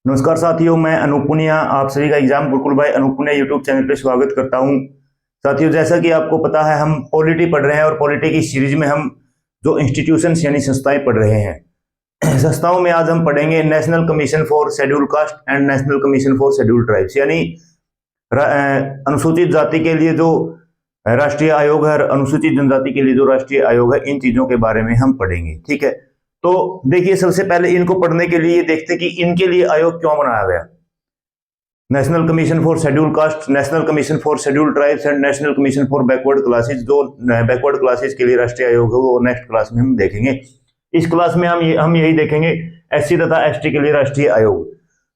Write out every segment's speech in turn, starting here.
नमस्कार साथियों, मैं अनूप पुनिया आप सभी का एग्जाम गुरुकुल भाई अनूप पुनिया यूट्यूब चैनल पे स्वागत करता हूं। साथियों, जैसा कि आपको पता है हम पॉलिटी पढ़ रहे हैं और पॉलिटी की सीरीज में हम जो इंस्टीट्यूशंस यानी संस्थाएं पढ़ रहे हैं। संस्थाओं में आज हम पढ़ेंगे national commission for schedule caste and national commission for schedule tribes, यानी अनुसूचित जाति के लिए जो राष्ट्रीय आयोग है, अनुसूचित जनजाति के लिए जो राष्ट्रीय आयोग है, इन चीजों के बारे में हम पढ़ेंगे। ठीक है, तो देखिए, सबसे पहले इनको पढ़ने के लिए देखते कि इनके लिए आयोग क्यों बनाया गया। National commission for schedule caste, national commission for schedule tribes and national commission for backward classes. जो बैकवर्ड क्लासेस के लिए राष्ट्रीय आयोग है वो नेक्स्ट क्लास में हम देखेंगे। इस क्लास में हम यही देखेंगे एससी तथा एसटी के लिए राष्ट्रीय आयोग।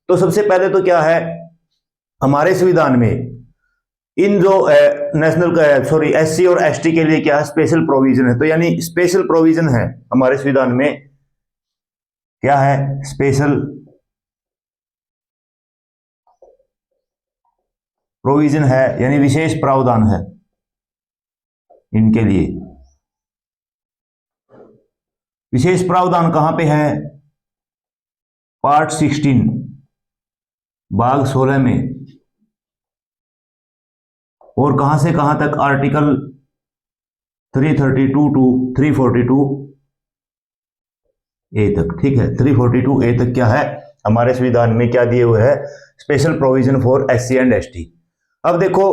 तो सबसे पहले तो क्या है, हमारे संविधान में इन जो एससी और एसटी के लिए क्या है, स्पेशल प्रोविजन है। तो यानी स्पेशल प्रोविजन है हमारे संविधान में, क्या है, स्पेशल प्रोविजन है, यानी विशेष प्रावधान है इनके लिए। विशेष प्रावधान कहां पे है? पार्ट 16 भाग 16 में। और कहां से कहां तक? आर्टिकल 332 टू 342 ए तक। ठीक है, 342 ए तक क्या है हमारे संविधान में, क्या दिए हुए है? Special provision for SC and ST. अब देखो,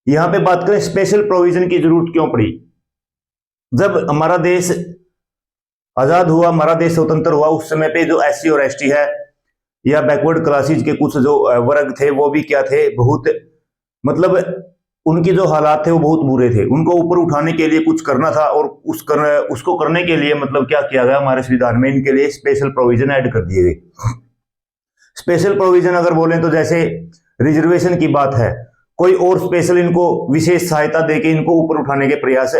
यहां पे बात करें स्पेशल प्रोविजन की जरूरत क्यों पड़ी। जब हमारा देश आजाद हुआ, हमारा देश स्वतंत्र हुआ, उस समय पे जो एससी और एसटी है या बैकवर्ड क्लासेस के कुछ जो वर्ग थे वो भी क्या थे, बहुत मतलब उनकी जो हालात थे वो बहुत बुरे थे। उनको ऊपर उठाने के लिए कुछ करना था, और उसको करने के लिए मतलब क्या किया गया हमारे संविधान में, इनके लिए स्पेशल प्रोविजन ऐड कर दिए गए। स्पेशल प्रोविजन अगर बोलें तो जैसे रिजर्वेशन की बात है, कोई और स्पेशल इनको विशेष सहायता देके इनको ऊपर उठाने के प्रयास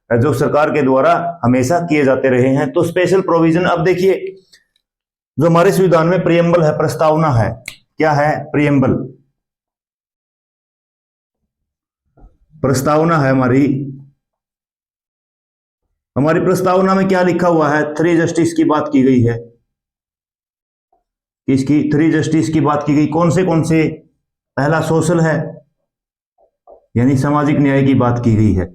जो सरकार के द्वारा हमेशा किए जाते रहे हैं। तो स्पेशल प्रोविजन, अब देखिए जो हमारे संविधान में प्रियम्बल है, प्रस्तावना है, क्या है? प्रियम्बल, प्रस्तावना है हमारी प्रस्तावना में क्या लिखा हुआ है? 3 जस्टिस की बात की गई है। इसकी 3 जस्टिस की बात की गई। कौन से? पहला सोशल है, यानी सामाजिक न्याय की बात की गई है,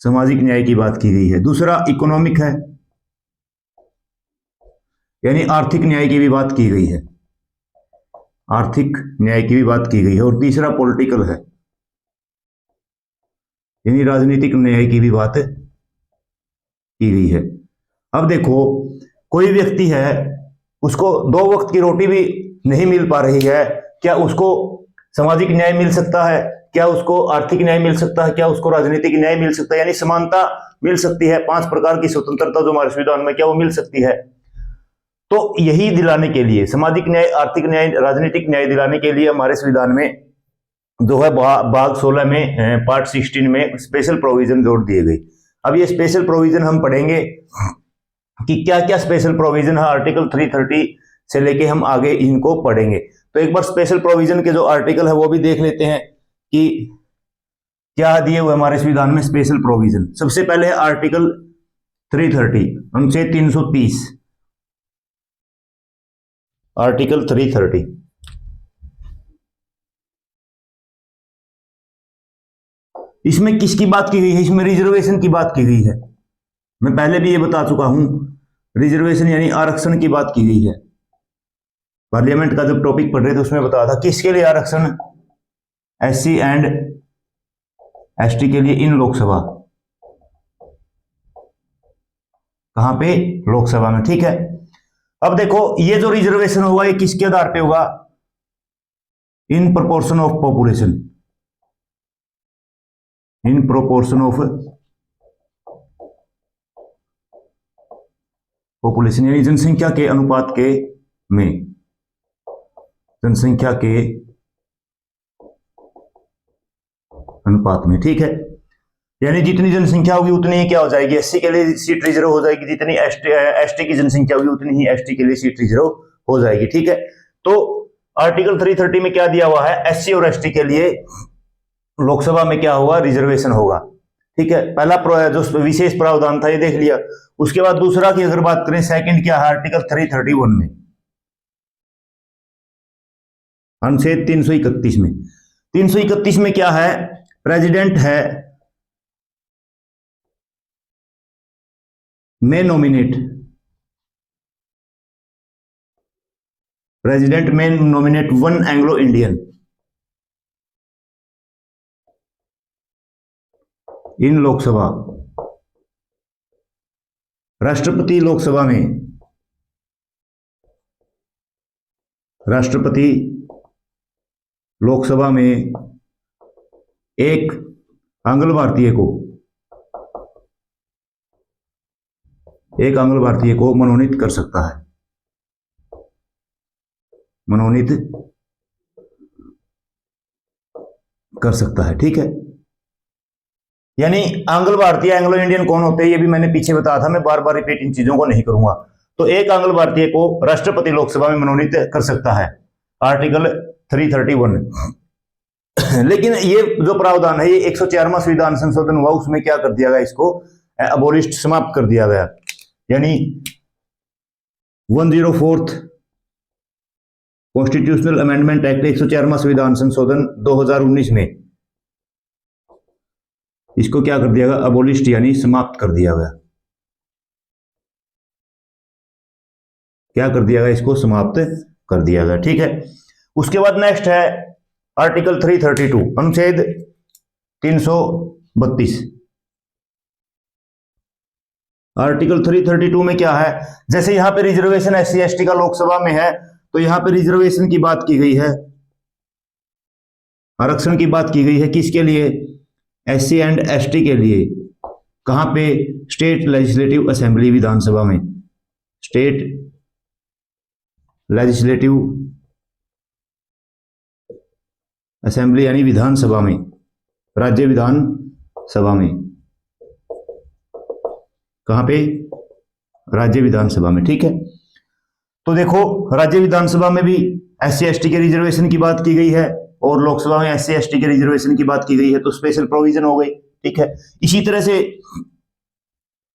सामाजिक न्याय की बात की गई है। दूसरा इकोनॉमिक है, यानी आर्थिक न्याय की भी बात की गई है, आर्थिक न्याय की भी बात की गई है। और तीसरा पॉलिटिकल है, यानी राजनीतिक न्याय की भी बात की गई है। अब देखो, कोई व्यक्ति है, उसको 2 वक्त की रोटी भी नहीं मिल पा रही है, क्या उसको सामाजिक न्याय मिल सकता है? क्या उसको आर्थिक न्याय मिल सकता है? क्या उसको राजनीतिक न्याय मिल सकता है? यानी समानता मिल सकती है, 5 प्रकार की स्वतंत्रता जो हमारे संविधान में, क्या वो मिल सकती है? तो यही दिलाने के लिए, सामाजिक न्याय, आर्थिक न्याय, राजनीतिक न्याय दिलाने के लिए हमारे संविधान में जो है भाग 16 में, पार्ट 16 में स्पेशल प्रोविजन जोड़ दिए गए। अब ये स्पेशल प्रोविजन हम पढ़ेंगे कि क्या क्या स्पेशल प्रोविजन है, आर्टिकल 330 से लेके हम आगे इनको पढ़ेंगे। तो एक बार स्पेशल प्रोविजन के जो आर्टिकल है वो भी देख लेते हैं कि क्या दिए हुए हमारे संविधान में स्पेशल प्रोविजन। सबसे पहले है आर्टिकल 330, अनुच्छेद 330, आर्टिकल 330। इसमें किसकी बात की गई है? इसमें रिजर्वेशन की बात की गई है। मैं पहले भी ये बता चुका हूं, रिजर्वेशन यानी आरक्षण की बात की गई है। पार्लियामेंट का जब टॉपिक पढ़ रहे थे उसमें बताया था किसके लिए आरक्षण? एससी एंड एसटी के लिए इन लोकसभा। कहां पे? लोकसभा में। ठीक है, अब देखो, ये जो रिजर्वेशन होगा ये किसके आधार पे होगा? In proportion of population, in proportion of population, यानी जनसंख्या के अनुपात के में, जनसंख्या के अनुपात में। ठीक है, यानी जितनी जनसंख्या होगी उतनी ही क्या हो जाएगी? एससी के लिए सीट रिजर्व हो जाएगी, जितनी एसटी की जनसंख्या होगी उतनी ही एसटी के लिए सीट रिजर्व हो जाएगी। ठीक है, तो आर्टिकल 330 में क्या दिया हुआ है? एससी और एसटी के लिए लोकसभा में क्या होगा? रिजर्वेशन होगा। ठीक है, पहला जो विशेष प्रावधान था ये देख लिया। उसके बाद दूसरा की अगर बात करें, सेकंड क्या है? आर्टिकल 331 में, अनुच्छेद 331 में, 331 में क्या है, प्रेसिडेंट है may nominate, president may nominate one Anglo Indian in Lok Sabha, राष्ट्रपति लोकसभा में, राष्ट्रपति लोकसभा में एक आंग्ल भारतीय को, एक आंग्ल भारतीय को मनोनीत कर सकता है, मनोनीत कर सकता है। ठीक है, यानी आंग्ल भारतीय एंग्लो इंडियन कौन होते हैं ये भी मैंने पीछे बताया था, मैं बार बार रिपीट इन चीजों को नहीं करूंगा। तो एक आंग्ल भारतीय को राष्ट्रपति लोकसभा में मनोनीत कर सकता है, आर्टिकल 331। लेकिन ये जो प्रावधान है, ये 104वां संविधान संशोधन हुआ, उसमें क्या कर दिया गया, इसको अबोलिस्ट, समाप्त कर दिया गया। यानी 104th कॉन्स्टिट्यूशनल अमेंडमेंट एक्ट, 104वां संविधान संशोधन 2019 में इसको क्या कर दिया गया, अबोलिस्ट यानी समाप्त कर दिया गया। क्या कर दिया गया, इसको समाप्त कर दिया गया। ठीक है, उसके बाद नेक्स्ट है आर्टिकल 332, अनुच्छेद 332। आर्टिकल 332 में क्या है, जैसे यहां पे रिजर्वेशन SC ST का लोकसभा में है, तो यहां पे रिजर्वेशन की बात की गई है, आरक्षण की बात की गई है, किसके लिए, SC एंड ST के लिए। कहां पे, स्टेट लेजिस्लेटिव असेंबली, विधानसभा में, स्टेट लेजिस्लेटिव असेंबली यानी विधानसभा में, राज्य विधानसभा में। कहां पे, राज्य विधानसभा में। ठीक है, तो देखो राज्य विधानसभा में भी SC ST के रिजर्वेशन की बात की गई है और लोकसभा में SC ST के रिजर्वेशन की बात की गई है, तो स्पेशल प्रोविजन हो गई। ठीक है, इसी तरह से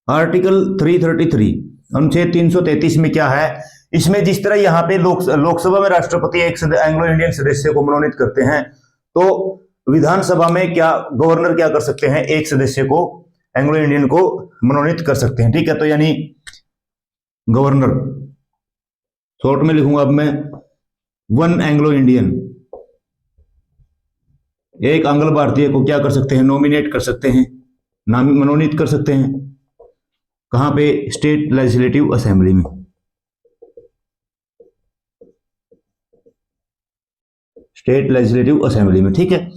आर्टिकल 333, अनुच्छेद 333 में क्या है, इसमें जिस तरह यहाँ पे लोकसभा में राष्ट्रपति एक एंग्लो इंडियन सदस्य को मनोनीत करते हैं, तो विधानसभा में क्या गवर्नर क्या कर सकते हैं, एक सदस्य को, एंग्लो इंडियन को मनोनीत कर सकते हैं। ठीक है, तो यानी गवर्नर, शॉर्ट में लिखूंगा अब मैं, वन एंग्लो इंडियन, एक आंग्ल भारतीय को क्या कर सकते हैं, नॉमिनेट कर सकते हैं, नाम मनोनीत कर सकते हैं। कहां पे, स्टेट लेजिस्लेटिव असेंबली में, स्टेट लेजिस्लेटिव असेंबली में। ठीक है,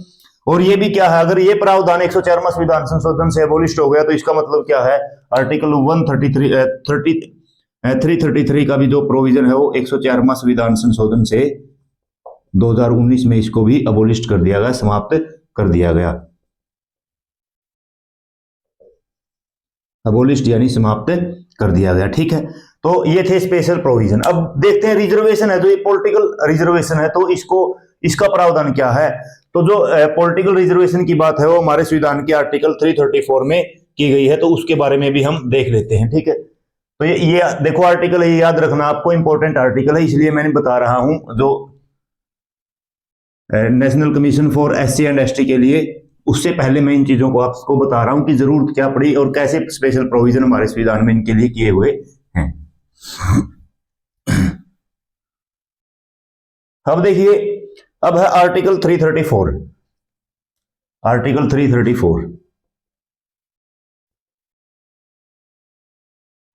और ये भी क्या है, अगर ये प्रावधान 104वां संविधान संशोधन से एबोलिश हो गया, तो इसका मतलब क्या है, आर्टिकल 333 का भी जो प्रोविजन है वो 104वां संविधान संशोधन से 2019 में इसको भी अबोलिश कर दिया गया, समाप्त कर दिया गया। अबोलिश यानी समाप्त कर दिया गया। ठीक है, तो ये थे स्पेशल प्रोविजन। अब देखते हैं रिजर्वेशन है, जो ये पॉलिटिकल रिजर्वेशन है, तो इसका प्रावधान क्या है। तो जो पॉलिटिकल रिजर्वेशन की बात है वो हमारे संविधान के आर्टिकल 334 में की गई है, तो उसके बारे में भी हम देख लेते हैं। ठीक है, तो ये देखो आर्टिकल, ये याद रखना आपको, इंपॉर्टेंट आर्टिकल है, इसलिए मैंने बता रहा हूं, जो national commission for SC and ST के लिए, उससे पहले मैं इन चीजों को आपको बता रहा हूं कि जरूरत क्या पड़ी और कैसे स्पेशल प्रोविजन हमारे संविधान में इनके लिए किए हुए हैं। अब देखिए, अब है आर्टिकल 334, आर्टिकल 334,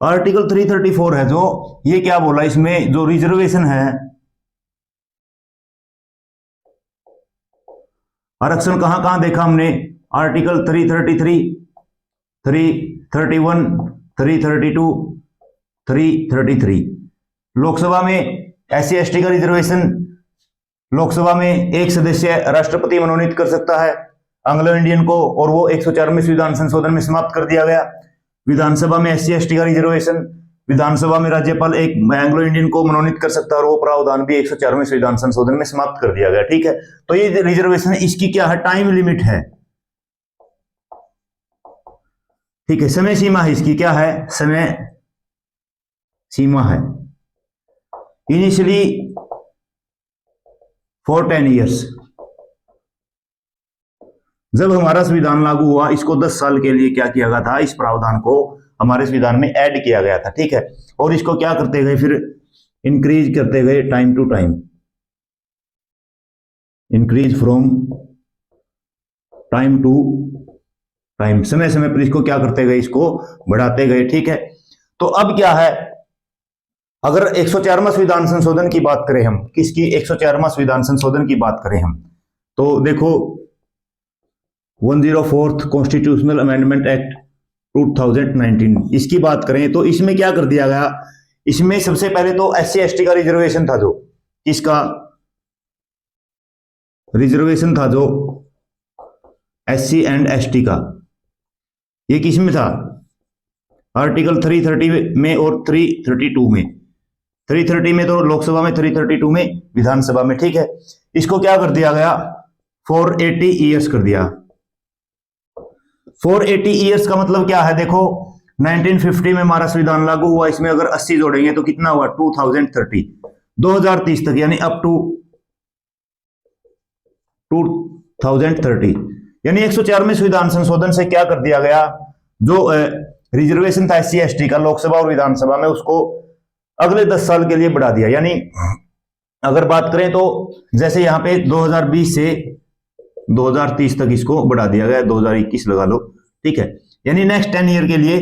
आर्टिकल 334 है जो, ये क्या बोला, इसमें जो रिजर्वेशन है, आरक्षण कहां कहां देखा हमने, आर्टिकल 333, 331, 332, 333। लोकसभा में SC ST का रिजर्वेशन, लोकसभा में एक सदस्य राष्ट्रपति मनोनीत कर सकता है एंग्लो इंडियन को, और वो 104वें संविधान संशोधन में समाप्त कर दिया गया। विधानसभा में SC ST का रिजर्वेशन, विधानसभा में राज्यपाल एक एंग्लो इंडियन को मनोनीत कर सकता है, और वो प्रावधान भी 104वें संविधान संशोधन में समाप्त कर दिया गया। ठीक है, तो ये रिजर्वेशन, इसकी क्या है, टाइम लिमिट है। ठीक है, समय सीमा है इसकी, क्या है, समय सीमा है। Initially for 10 years. जब हमारा संविधान लागू हुआ, इसको 10 साल के लिए क्या किया गया था, इस प्रावधान को हमारे संविधान में ऐड किया गया था, ठीक है। और इसको क्या करते गए, फिर इंक्रीज करते गए time to time, increase from time to time, समय समय पर इसको क्या करते गए, इसको बढ़ाते गए, ठीक है। तो अब क्या है, अगर 104वां संविधान संशोधन की बात करें हम, किसकी, 104वां संविधान संशोधन की बात करें हम, तो देखो 104th कॉन्स्टिट्यूशनल अमेंडमेंट एक्ट 2019, इसकी बात करें तो इसमें क्या कर दिया गया, इसमें सबसे पहले तो SC/ST का रिजर्वेशन था, जो इसका रिजर्वेशन था, जो SC एंड ST का, ये किस में था, आर्टिकल 330 में और 332 में। 330 में तो लोकसभा में, 332 में विधानसभा में, ठीक है। इसको क्या कर दिया गया, 480 ईयर्स कर दिया। 480 ईयर्स का मतलब क्या है, देखो 1950 में हमारा संविधान लागू हुआ, इसमें अगर 80 जोड़ेंगे तो कितना हुआ, 2030, 2030 तक, यानी अप टू 2030, यानी 104वें संविधान संशोधन से क्या कर दिया गया, जो रिजर्वेशन था SC/ST का लोकसभा और विधानसभा में, उसको अगले 10 साल के लिए बढ़ा दिया। यानी अगर बात करें तो जैसे यहां पे 2020 से 2030 तक इसको बढ़ा दिया गया, 2021 लगा लो, ठीक है। यानी नेक्स्ट 10 ईयर के लिए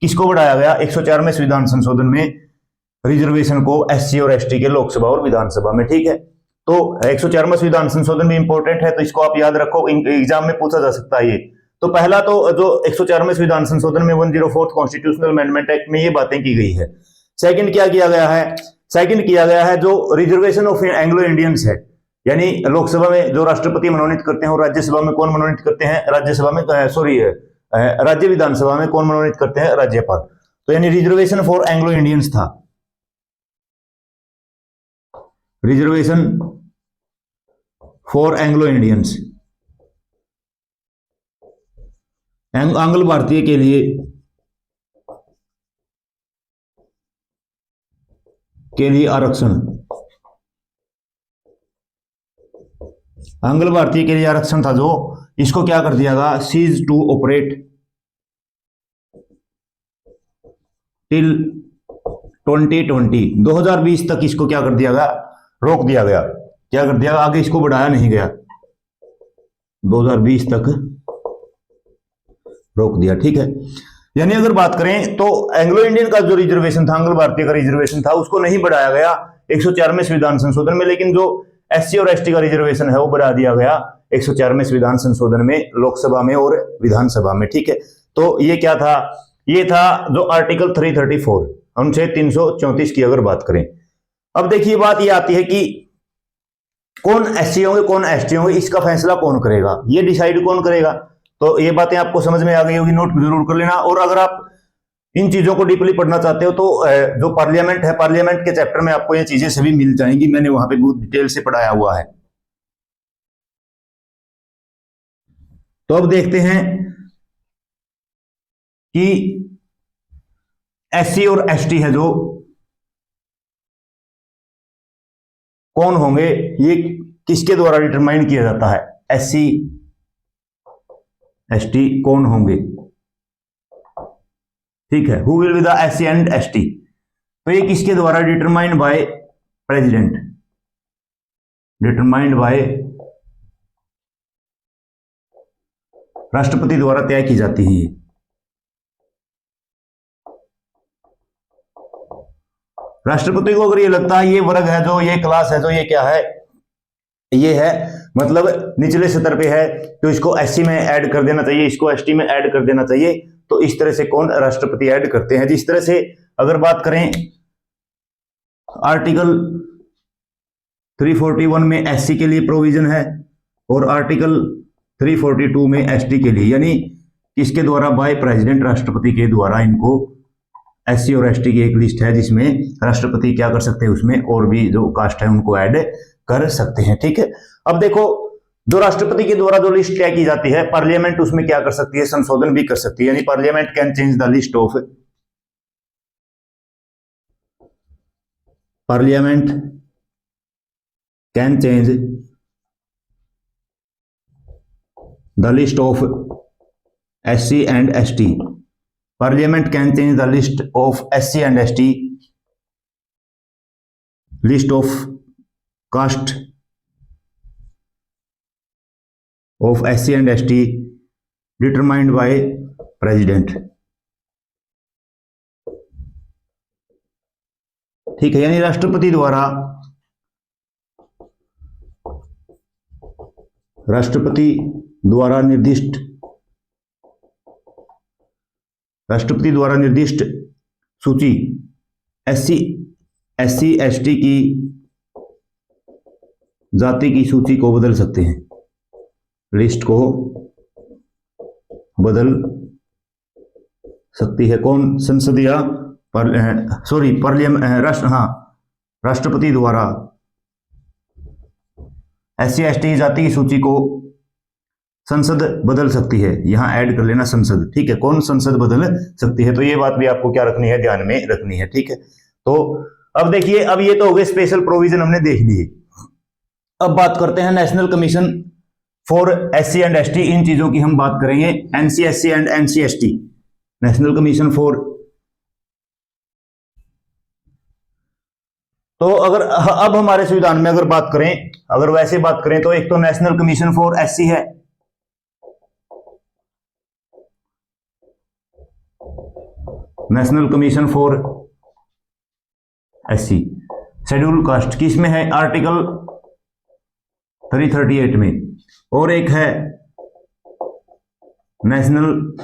किसको बढ़ाया गया, 104वें संविधान संशोधन में रिजर्वेशन को SC और ST के लोकसभा और विधानसभा में, ठीक है। तो 104वां संविधान संशोधन भी इंपॉर्टेंट है, तो इसको आप याद रखो, एग्जाम में पूछा जा सकता है ये। तो पहला तो जो 104वें संविधान संशोधन में 104th कॉन्स्टिट्यूशनल अमेंडमेंट एक्ट में ये बातें की गई है। सेकंड क्या किया गया है, सेकंड किया गया है जो रिजर्वेशन ऑफ एंग्लो इंडियंस है, यानी लोकसभा में जो राष्ट्रपति मनोनीत करते हैं और राज्यसभा में कौन मनोनीत करते हैं, राज्यसभा में राज्य विधानसभा में कौन मनोनीत करते हैं, राज्यपाल। तो यानी रिजर्वेशन फॉर एंग्लो इंडियंस था, रिजर्वेशन फॉर एंग्लो इंडियंस, आंग्ल भारतीय के लिए आरक्षण, आंग्ल भारतीय के लिए आरक्षण था, जो इसको क्या कर दिया गया, सीज टू ऑपरेट टिल 2020 तक इसको क्या कर दिया गया, रोक दिया गया। क्या कर दिया, आगे इसको बढ़ाया नहीं गया, 2020 तक रोक दिया, ठीक है। यानी अगर बात करें तो एंग्लो इंडियन का जो रिजर्वेशन था, आंग्ल भारतीय का रिजर्वेशन था, उसको नहीं बढ़ाया गया 104वें संविधान संशोधन में, लेकिन जो SC और ST का रिजर्वेशन है वो बढ़ा दिया गया 104वें संविधान संशोधन में, लोकसभा में और विधानसभा में, ठीक है। तो ये क्या था, ये था जो आर्टिकल 334 अनुच्छेद 334 की अगर बात करें। अब देखिए बात ये आती है कि कौन SC होंगे कौन ST होंगे, इसका फैसला कौन करेगा, ये डिसाइड कौन करेगा। तो ये बातें आपको समझ में आ गई होगी, नोट जरूर कर लेना। और अगर आप इन चीजों को डीपली पढ़ना चाहते हो तो जो पार्लियामेंट है, पार्लियामेंट के चैप्टर में आपको ये चीजें सभी मिल जाएंगी, मैंने वहां पे बहुत डिटेल से पढ़ाया हुआ है। तो अब देखते हैं कि SC और ST है जो कौन होंगे, ये किसके द्वारा डिटरमाइन किया जाता है, SC ST कौन होंगे, ठीक है। Who will be the SC and ST, तो ये किसके द्वारा, determined by president, determined by राष्ट्रपति द्वारा तय की जाती है। राष्ट्रपति को अगर ये लगता है ये वर्ग है, जो ये क्लास है, जो ये क्या है, ये है मतलब निचले स्तर पे है, तो इसको SC में ऐड कर देना चाहिए, इसको ST में ऐड कर देना चाहिए। तो इस तरह से कौन, राष्ट्रपति ऐड करते हैं। जिस तरह से अगर बात करें आर्टिकल 341 में SC के लिए प्रोविजन है और आर्टिकल 342 में ST के लिए, यानी किसके द्वारा, बाय प्रेसिडेंट, राष्ट्रपति के द्वारा इनको SC और ST की एक लिस्ट है जिसमें राष्ट्रपति क्या कर सकते हैं, उसमें और भी जो कास्ट है उनको ऐड कर सकते हैं, ठीक है। अब देखो जो राष्ट्रपति के द्वारा जो लिस्ट तय की जाती है, पार्लियामेंट उसमें क्या कर सकती है, संशोधन भी कर सकती है, यानी parliament can change the list of, parliament can change the list of SC and ST. Parliament can change the list of SC and ST, list of caste of SC and ST determined by president. ठीक है, यानी राष्ट्रपति द्वारा निर्दिष्ट सूची SC ST की जाति की सूची को बदल सकते हैं, लिस्ट को बदल सकती है कौन? संसद या राष्ट्रपति द्वारा SC ST जाति की सूची को संसद बदल सकती है। यहां ऐड कर लेना संसद, ठीक है, कौन संसद बदल सकती है। तो ये बात भी आपको क्या रखनी है, ध्यान में रखनी है, ठीक है। तो अब देखिए, अब ये तो हो गए स्पेशल प्रोविजन हमने देख लिए। अब बात करते हैं national commission for SC and ST, इन चीजों की हम बात करेंगे, NCSC and NCST, national commission for. तो अगर अब हमारे संविधान में अगर बात करें, अगर वैसे बात करें तो एक तो नेशनल कमीशन फॉर SC है, national commission for SC schedule caste किस में है? आर्टिकल 338 में। और एक है नेशनल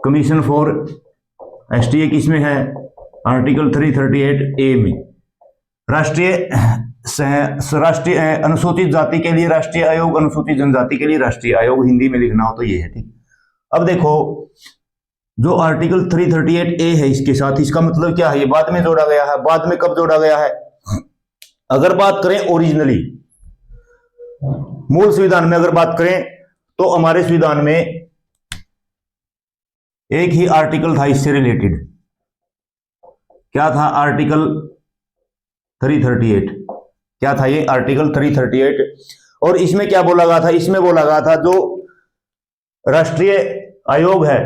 कमीशन फॉर ST, किस में है? आर्टिकल 338A में। राष्ट्रीय अनुसूचित जाति के लिए राष्ट्रीय आयोग, अनुसूचित जनजाति के लिए राष्ट्रीय आयोग, हिंदी में लिखना हो तो ये है, ठीक। अब देखो, जो आर्टिकल 338A है इसके साथ, इसका मतलब क्या है? ये बाद में जोड़ा गया है। बाद में कब जोड़ा गया है? अगर बात करें ओरिजिनली मूल संविधान में अगर बात करें तो हमारे संविधान में एक ही आर्टिकल था इससे रिलेटेड। क्या था? आर्टिकल 338। क्या था ये? आर्टिकल 338। और इसमें क्या बोला गया था? इसमें बोला गया था जो राष्ट्रीय आयोग है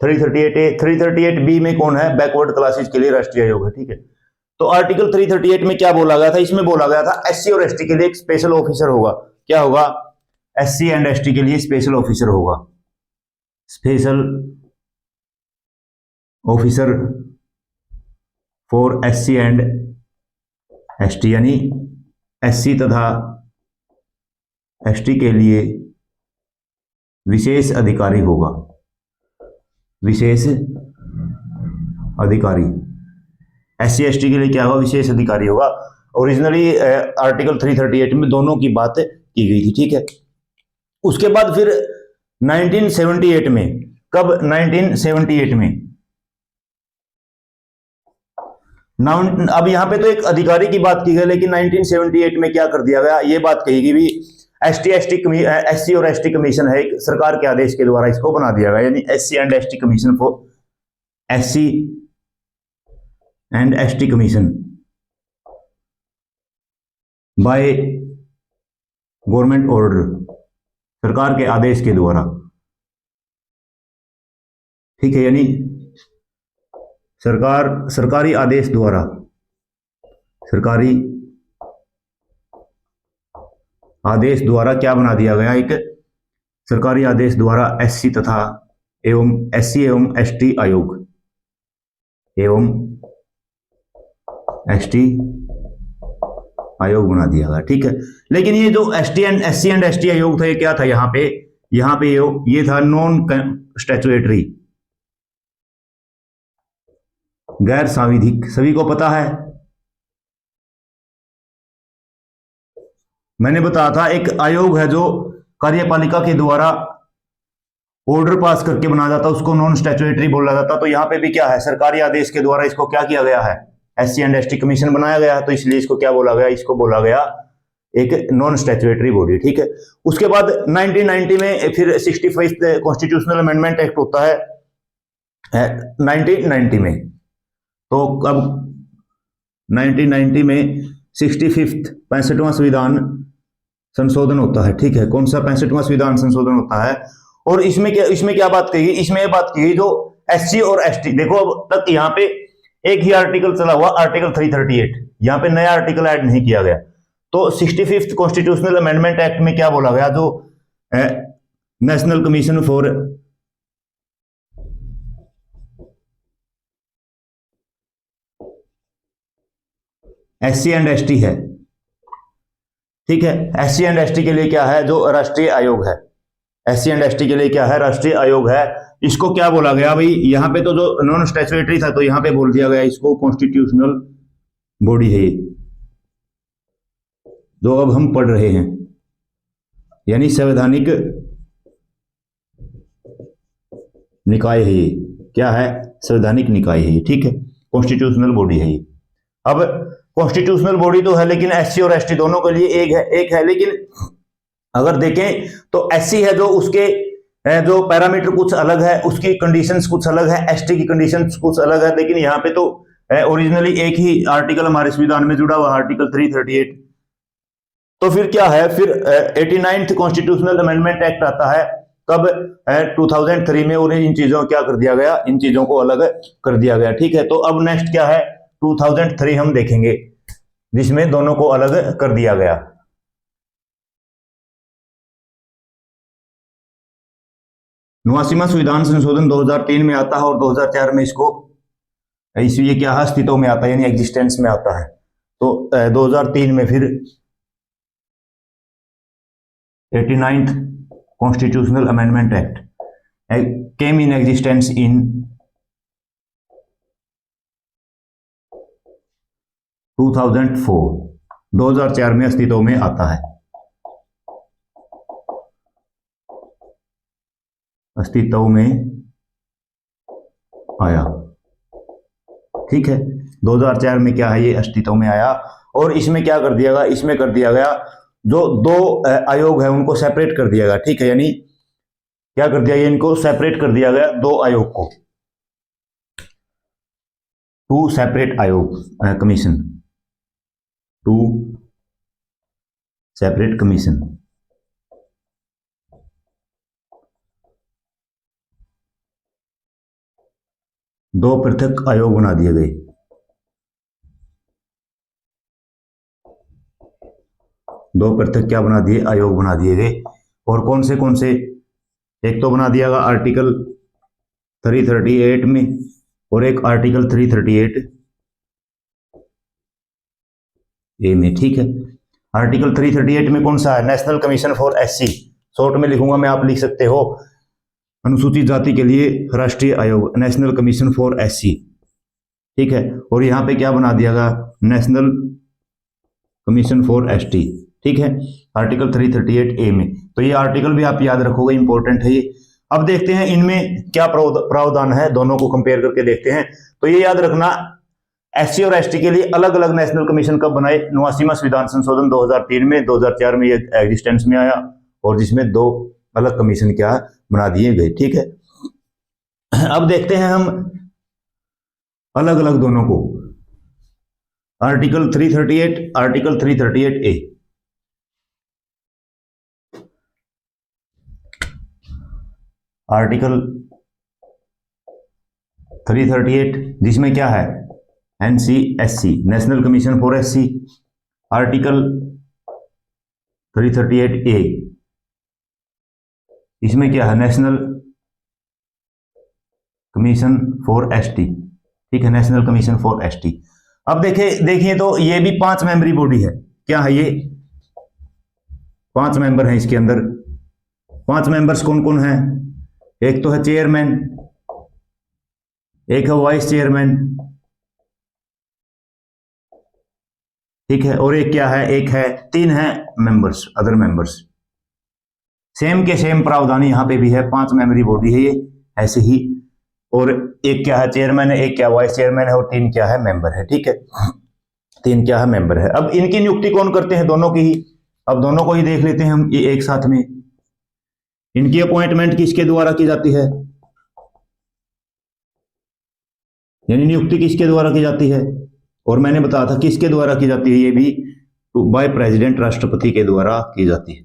338A, 338B में कौन है? बैकवर्ड क्लासेस के लिए राष्ट्रीय आयोग है, ठीक है। तो आर्टिकल 338 में क्या बोला गया था? इसमें बोला गया था SC और ST के लिए एक स्पेशल ऑफिसर होगा। क्या होगा? SC एंड ST के लिए स्पेशल ऑफिसर होगा, special officer for SC and ST, यानी SC तथा ST के लिए विशेष अधिकारी होगा, विशेष अधिकारी। SC ST के लिए क्या होगा? विशेष अधिकारी होगा। ओरिजिनली आर्टिकल 338 में दोनों की बात की गई थी, ठीक है। उसके बाद फिर 1978 में, कब? 1978 में। अब यहां पे तो एक अधिकारी की बात की गई, लेकिन 1978 में क्या कर दिया गया? ये बात कही गई भी SC और ST कमीशन है, एक सरकार के आदेश के द्वारा इसको बना दिया गया, यानी SC and ST commission for SC and ST commission by government order, सरकार के आदेश के द्वारा, ठीक है। यानी सरकारी आदेश द्वारा, सरकारी आदेश द्वारा क्या बना दिया गया? एक सरकारी आदेश द्वारा SC तथा SC एवं ST आयोग एवं ST आयोग बना दिया गया, ठीक है। लेकिन ये जो SC एंड ST आयोग था, ये क्या था? यहाँ पे ये था नॉन स्टैट्यूटरी, गैर सांविधिक। सभी को पता है, मैंने बताया था एक आयोग है जो कार्यपालिका के द्वारा ऑर्डर पास करके बनाया जाता, उसको नॉन स्टैट्यूटरी बोला जाता। तो यहाँ पे भी क्या है? सरकारी आदेश के द्वारा इसको क्या किया गया है? SC एंड ST कमीशन बनाया गया है, तो इसलिए इसको क्या बोला गया? इसको बोला गया एक नॉन स्टैट्यूटरी बॉडी, ठीक है। उसके बाद 1990 में फिर 65th कॉन्स्टिट्यूशनल अमेंडमेंट एक्ट होता है 1990 में। तो अब 1990 में 65th 65वां संविधान संशोधन होता है, ठीक है। कौन सा 65वां संविधान संशोधन होता है। और इसमें क्या बात कही, इसमें ये बात कही जो एससी और एसटी, देखो अब तक यहाँ पे एक ही आर्टिकल चला हुआ, आर्टिकल 338, यहाँ पे नया आर्टिकल ऐड नहीं किया गया। तो 65th कॉन्स्टिट्यूशनल अमेंडमेंट एक्ट में क्या बोला गया, जो national commission for SC and ST है, ठीक है। एससी एंड एसटी के लिए क्या है, जो राष्ट्रीय आयोग है, एससी एंड एसटी के लिए क्या है, राष्ट्रीय आयोग है। इसको क्या बोला गया भाई, यहाँ पे तो जो नॉन स्टैट्यूटरी था तो यहाँ पे बोल दिया गया इसको कॉन्स्टिट्यूशनल बॉडी है ये, जो अब हम पढ़ रहे हैं, यानी संवैधानिक निकाय है ये। क्या है, संवैधानिक निकाय है ये, ठीक है। कॉन्स्टिट्यूशनल बॉडी है ये। अब कॉन्स्टिट्यूशनल बॉडी तो है, लेकिन एससी और एसटी दोनों के लिए एक है। लेकिन अगर देखें तो एससी है जो उसके जो पैरामीटर कुछ अलग है, उसकी कंडीशंस कुछ अलग है, एसटी की कंडीशंस कुछ अलग है। लेकिन यहाँ पे तो ओरिजिनली एक ही आर्टिकल हमारे संविधान में जुड़ा हुआ, आर्टिकल 338। तो फिर क्या है, फिर 89th कॉन्स्टिट्यूशनल अमेंडमेंट एक्ट आता है, कब, 2003 में। और इन चीजों को क्या कर दिया गया, इन चीजों को अलग कर दिया गया, ठीक है। तो अब नेक्स्ट क्या है, 2003 हम देखेंगे, जिसमें दोनों को अलग कर दिया गया। नवासीवां संविधान संशोधन 2003 में आता है और 2004 में इसको ये क्या है, अस्तित्व में आता है, यानी एग्जिस्टेंस में आता है। तो 2003 में फिर 89th constitutional amendment act came in existence in 2004, 2004 में अस्तित्व में आता है, अस्तित्व में आया, ठीक है। 2004 में क्या है, ये अस्तित्व में आया। और इसमें क्या कर दिया गया, इसमें कर दिया गया जो दो आयोग है उनको सेपरेट कर दिया गया, ठीक है। यानी क्या कर दिया, इनको सेपरेट कर दिया गया, दो आयोग को, टू सेपरेट आयोग, कमीशन, टू सेपरेट कमीशन। दो पृथक आयोग बना दिए गए, दो पृथक क्या बना दिए, आयोग बना दिए गए। और कौन से, एक तो बना दिया गया आर्टिकल 338 में, और एक आर्टिकल 338 ए में, ठीक है। आर्टिकल 338 में कौन सा है, national commission for SC, short में लिखूंगा मैं, आप लिख सकते हो, अनुसूचित जाति के लिए राष्ट्रीय आयोग, नेशनल कमीशन फॉर एससी, ठीक है। और यहां पे क्या बना दिया गया, नेशनल कमीशन फॉर एसटी, ठीक है, आर्टिकल 338 ए में। तो ये आर्टिकल भी आप याद रखोगे, इंपॉर्टेंट है ये। अब देखते हैं इनमें क्या प्रावधान है, दोनों को कंपेयर करके देखते हैं। तो ये याद रखना, एससी और एसटी के लिए अलग अलग नेशनल कमीशन कब बनाए, 89वां संविधान संशोधन 2003 में, 2004 में ये एग्जिस्टेंस में आया, और जिसमें दो अलग कमीशन क्या बना दिए गए, ठीक है। अब देखते हैं हम अलग अलग दोनों को, आर्टिकल 338, आर्टिकल 338 ए। आर्टिकल 338 जिसमें क्या है, NCSC, national commission for SC. Article 338 ए, इसमें क्या है, नेशनल कमीशन फॉर एसटी, ठीक है, नेशनल कमीशन फॉर एसटी। अब देखिए तो ये भी 5 मेंबरी बॉडी है। क्या है ये, 5 मेंबर हैं इसके अंदर। 5 मेंबर्स कौन कौन हैं, एक तो है चेयरमैन, एक है वाइस चेयरमैन, ठीक है, और एक क्या है, एक है, 3 है मेंबर्स, अदर मेंबर्स। सेम के सेम प्रावधान यहां पे भी है, 5 मेंबरी बॉडी है ये, ऐसे ही। और एक क्या है, चेयरमैन है, एक क्या वाइस चेयरमैन है, और 3 क्या है, मेंबर है, ठीक है, 3 क्या है, मेंबर है। अब इनकी नियुक्ति कौन करते हैं, दोनों की ही। अब दोनों को ही देख लेते हैं हम ये एक साथ में। इनकी अपॉइंटमेंट किसके द्वारा की जाती है, यानी नियुक्ति किसके द्वारा की जाती है, और मैंने बताया था किसके द्वारा की जाती है, ये भी बाय प्रेसिडेंट, राष्ट्रपति के द्वारा की जाती है,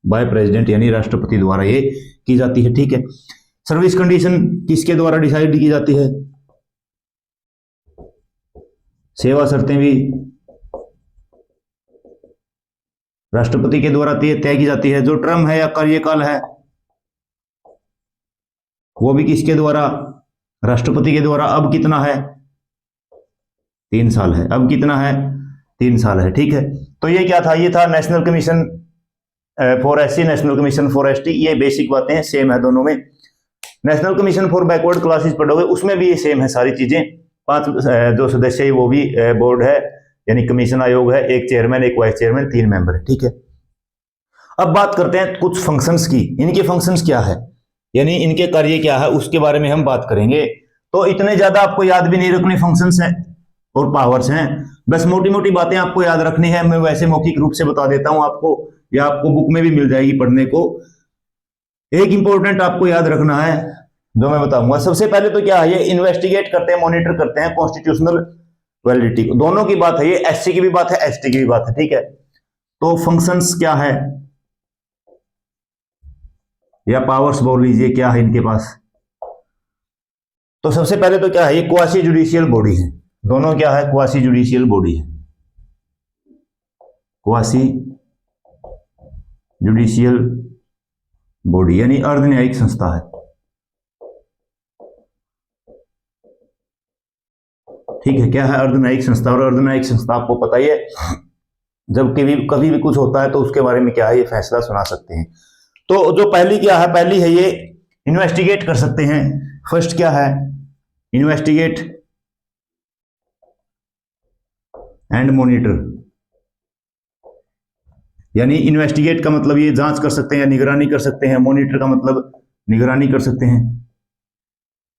बाय प्रेसिडेंट यानी राष्ट्रपति द्वारा ये की जाती है। ठीक है, सर्विस कंडीशन किसके द्वारा डिसाइड की जाती है, सेवा शर्तें भी राष्ट्रपति के द्वारा तय की जाती है। जो टर्म है या कार्यकाल है वो भी किसके द्वारा, राष्ट्रपति के द्वारा। अब कितना है, 3 साल है, अब कितना है, 3 साल है। ठीक है, तो ये क्या था, ये था national commission for SC, national commission for ST, ये बेसिक बातें हैं, सेम है दोनों में। National commission for backward classes पढ़ोगे उसमें भी ये सेम है सारी चीजें। 5 जो सदस्य है वो भी बोर्ड है यानी कमीशन आयोग है, एक चेयरमैन, एक वाइस चेयरमैन, 3 मेंबर है। ठीक है, अब बात करते हैं कुछ फंक्शंस की, इनके फंक्शंस क्या है यानी इनके कार्य क्या है उसके बारे में हम बात करेंगे। तो इतने ज्यादा आपको याद भी नहीं रखने फंक्शंस हैं और पावर्स हैं, बस मोटी मोटी बातें आपको याद रखनी है। मैं वैसे मौखिक रूप से बता देता हूं आपको, या आपको बुक में भी मिल जाएगी पढ़ने को। एक इंपॉर्टेंट आपको याद रखना है जो मैं बताऊंगा। सबसे पहले तो क्या है, ये इन्वेस्टिगेट करते हैं, मॉनिटर करते हैं कॉन्स्टिट्यूशनल वैलिडिटी, दोनों की बात है, ये एससी की भी बात है, एसटी की भी बात है। ठीक है, तो फंक्शंस क्या है या पावर्स बोल लीजिए, क्या है इनके पास। तो सबसे पहले तो क्या है, ये क्वासी जुडिशियल बॉडी है, दोनों क्या है, क्वासी जुडिशियल बॉडी है, क्वासी जुडिशियल बॉडी यानी अर्धन्यायिक संस्था है। ठीक है, क्या है, अर्धन्यायिक संस्था। और अर्धन्यायिक संस्था आपको पता ही है, जब कभी भी कुछ होता है तो उसके बारे में क्या है, ये फैसला सुना सकते हैं। तो जो पहली क्या है, पहली है ये इन्वेस्टिगेट कर सकते हैं। फर्स्ट क्या है, इन्वेस्टिगेट एंड मॉनिटर, यानी इन्वेस्टिगेट का मतलब ये जांच कर सकते हैं या निगरानी कर सकते हैं, मॉनिटर का मतलब निगरानी कर सकते हैं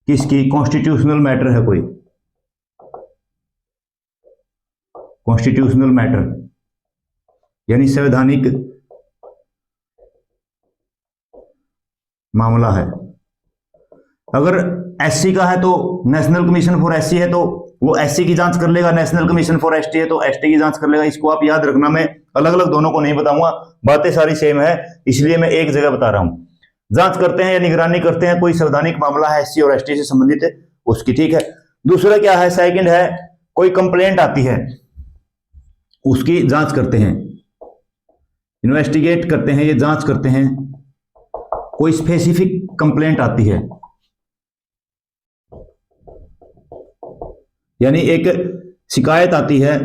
किसकी, कॉन्स्टिट्यूशनल मैटर है कोई, कॉन्स्टिट्यूशनल मैटर यानी संवैधानिक मामला है। अगर एससी का है तो नेशनल कमीशन फॉर एससी है तो वो एससी की जांच कर लेगा, नेशनल कमीशन फॉर एसटी है तो एसटी की जांच कर लेगा। इसको आप याद रखना, मैं अलग अलग दोनों को नहीं बताऊंगा, बातें सारी सेम है इसलिए मैं एक जगह बता रहा हूं। जांच करते हैं या निगरानी करते हैं, कोई संवैधानिक मामला है एससी और एसटी से संबंधित है उसकी। ठीक है, दूसरा क्या है, सेकंड है कोई कंप्लेंट आती है उसकी जांच करते हैं, इन्वेस्टिगेट करते हैं, ये जांच करते हैं। कोई स्पेसिफिक कंप्लेंट आती है यानी एक शिकायत आती है,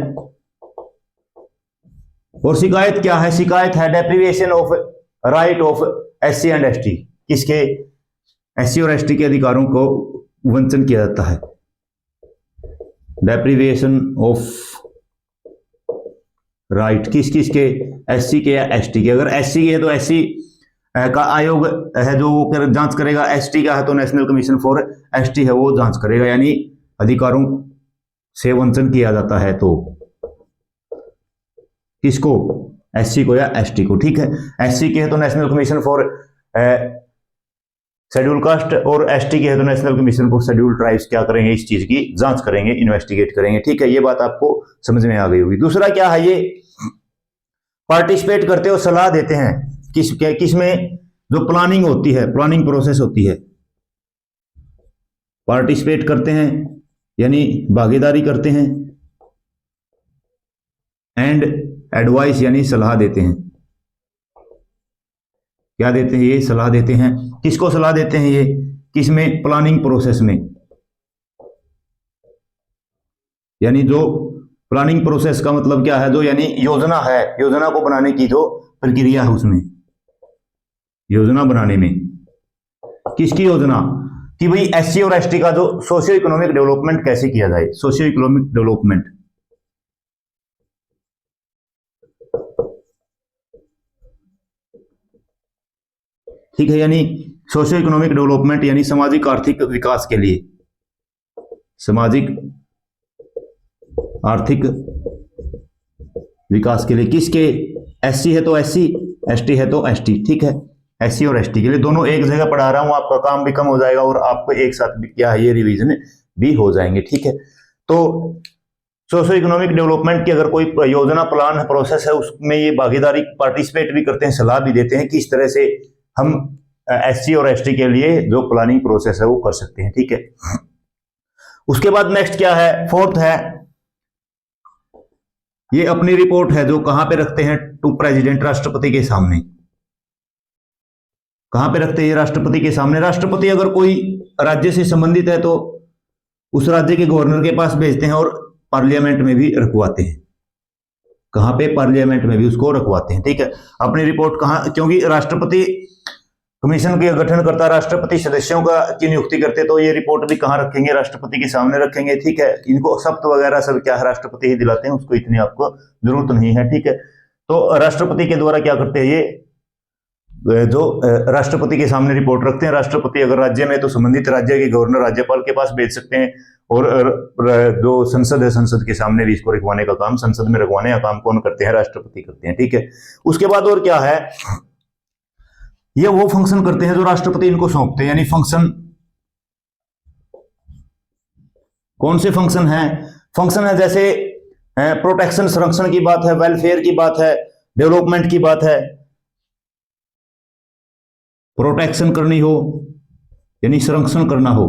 और शिकायत क्या है, शिकायत है deprivation of right of SC and ST, किसके, एससी और एसटी के अधिकारों को वंचन किया जाता है, डेप्रिवेशन ऑफ राइट किस किस के, एससी के या एसटी के। अगर एससी के है तो एससी का आयोग है जो वो जांच करेगा, एसटी का है तो नेशनल कमीशन फॉर एसटी है वो जांच करेगा, यानी अधिकारों से वंचन किया जाता है तो किसको, एससी को या एसटी को। ठीक है, एससी के है तो national commission for schedule caste, और एसटी के है तो national commission for schedule tribes क्या करेंगे, इस चीज की जांच करेंगे, इन्वेस्टिगेट करेंगे। ठीक है, ये बात आपको समझ में आ गई होगी। दूसरा क्या है, ये पार्टिसिपेट करते हो, सलाह देते हैं किस में, जो प्लानिंग होती है, प्लानिंग प्रोसेस होती है, पार्टिसिपेट करते हैं यानी भागीदारी करते हैं, एंड एडवाइस यानी सलाह देते हैं। क्या देते हैं, ये सलाह देते हैं, किसको सलाह देते हैं, ये किसमें, प्लानिंग प्रोसेस में, यानी जो प्लानिंग प्रोसेस का मतलब क्या है, जो यानी योजना है, योजना को बनाने की जो प्रक्रिया है उसमें, योजना बनाने में किसकी योजना, कि भाई एससी और एसटी का जो सोशियो इकोनॉमिक डेवलपमेंट कैसे किया जाए, सोशियो इकोनॉमिक डेवलपमेंट। ठीक है, यानी सोशियो इकोनॉमिक डेवलपमेंट यानी सामाजिक आर्थिक विकास के लिए, सामाजिक आर्थिक विकास के लिए किसके, एससी है तो एससी, एसटी है तो एसटी। ठीक है, एससी और एसटी के लिए, दोनों एक जगह पढ़ा रहा हूं, आपका काम भी कम हो जाएगा और आपको एक साथ भी क्या है, ये रिवीजन भी हो जाएंगे। ठीक है, तो सोशो इकोनॉमिक डेवलपमेंट की अगर कोई योजना, प्लान, प्रोसेस है, उसमें ये भागीदारी पार्टिसिपेट भी करते हैं, सलाह भी देते हैं कि इस तरह से हम एससी और एसटी के लिए जो प्लानिंग प्रोसेस है वो कर सकते हैं। ठीक है, उसके बाद नेक्स्ट क्या है, फोर्थ है, ये अपनी रिपोर्ट है जो कहां पे रखते हैं, टू प्रेसिडेंट, राष्ट्रपति के सामने। कहां पे रखते हैं, राष्ट्रपति के सामने। राष्ट्रपति अगर कोई राज्य से संबंधित है तो उस राज्य के गवर्नर के पास भेजते हैं और पार्लियामेंट में भी रखवाते हैं। कहां पे, पार्लियामेंट में भी उसको रखवाते हैं। ठीक है, अपनी रिपोर्ट कहां, क्योंकि राष्ट्रपति कमीशन का गठन करता, राष्ट्रपति सदस्यों की नियुक्ति करते, तो ये रिपोर्ट भी कहां रखेंगे, राष्ट्रपति के सामने रखेंगे। ठीक है, इनको शपथ वगैरह सब क्या है राष्ट्रपति ही दिलाते हैं, उसको इतनी आपको जरूरत नहीं है। ठीक है, तो राष्ट्रपति के द्वारा क्या करते हैं, ये जो राष्ट्रपति के सामने रिपोर्ट रखते हैं। राष्ट्रपति अगर राज्य में तो संबंधित राज्य के गवर्नर, राज्यपाल के पास भेज सकते हैं, और जो संसद है, संसद के सामने भी इसको रखवाने का काम, संसद में रखवाने का काम कौन करते हैं, राष्ट्रपति करते हैं। ठीक है, उसके बाद और क्या है, ये वो फंक्शन करते हैं जो राष्ट्रपति इनको सौंपते हैं। यानी फंक्शन कौन से फंक्शन है, फंक्शन है जैसे प्रोटेक्शन, संरक्षण की बात है, वेलफेयर की बात है, डेवलपमेंट की बात है। प्रोटेक्शन करनी हो यानी संरक्षण करना हो,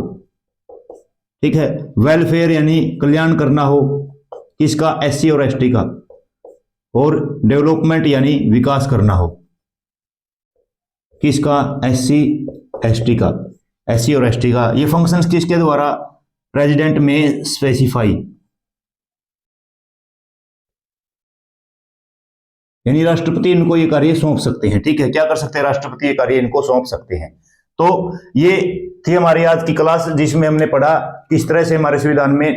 ठीक है। वेलफेयर यानी कल्याण करना हो, किसका, एससी और एसटी का। और डेवलपमेंट यानी विकास करना हो, किसका, एससी एसटी का, एससी और एसटी का। ये फंक्शंस किसके द्वारा, प्रेसिडेंट में स्पेसिफाई, यानी राष्ट्रपति इनको ये कार्य सौंप सकते हैं। ठीक है, क्या कर सकते हैं, राष्ट्रपति ये कार्य इनको सौंप सकते हैं। तो ये थी हमारी आज की क्लास, जिसमें हमने पढ़ा किस तरह से हमारे संविधान में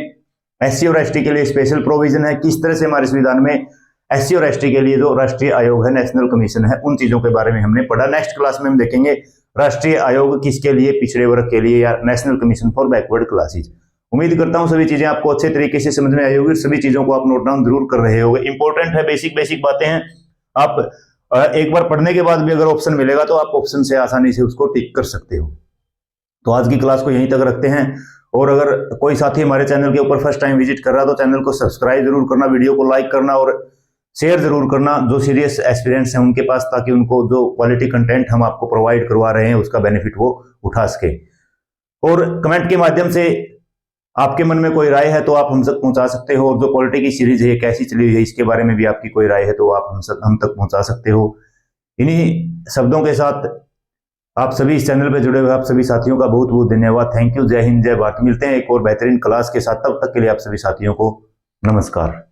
एससी और एसटी के लिए स्पेशल प्रोविजन है, किस तरह से हमारे संविधान में एससी और एसटी के लिए जो राष्ट्रीय आयोग है, नेशनल कमीशन है, उन चीजों के बारे में हमने पढ़ा। नेक्स्ट क्लास में हम देखेंगे राष्ट्रीय आयोग किसके लिए, पिछड़े वर्ग के लिए, या national commission for backward classes. उम्मीद करता हूं सभी चीजें आपको अच्छे तरीके से समझ में आई होगी, सभी चीजों को आप नोट डाउन जरूर कर रहे होंगे। इंपॉर्टेंट है, बेसिक बेसिक बातें हैं। आप एक बार पढ़ने के बाद भी अगर ऑप्शन मिलेगा तो आप ऑप्शन से आसानी से उसको टिक कर सकते हो। तो आज की क्लास को यहीं तक रखते हैं, और अगर कोई साथी हमारे चैनल के ऊपर फर्स्ट टाइम विजिट कर रहा है तो चैनल को सब्सक्राइब जरूर करना, वीडियो को लाइक करना और शेयर जरूर करना जो सीरियस एस्पिरेंट्स हैं उनके पास, ताकि उनको जो क्वालिटी कंटेंट हम आपको प्रोवाइड करवा रहे हैं उसका बेनिफिट वो उठा सके। और कमेंट के माध्यम से आपके मन में कोई राय है तो आप हम तक पहुंचा सकते हो, और जो पॉलिटी की सीरीज है कैसी चली हुई है इसके बारे में भी आपकी कोई राय है तो आप हम तक पहुंचा सकते हो। इन्हीं शब्दों के साथ आप सभी इस चैनल पे जुड़े हुए आप सभी साथियों का बहुत बहुत धन्यवाद। थैंक यू, जय हिंद, जय भारत। मिलते हैं एक और बेहतरीन क्लास के साथ, तब तक के लिए आप सभी साथियों को नमस्कार।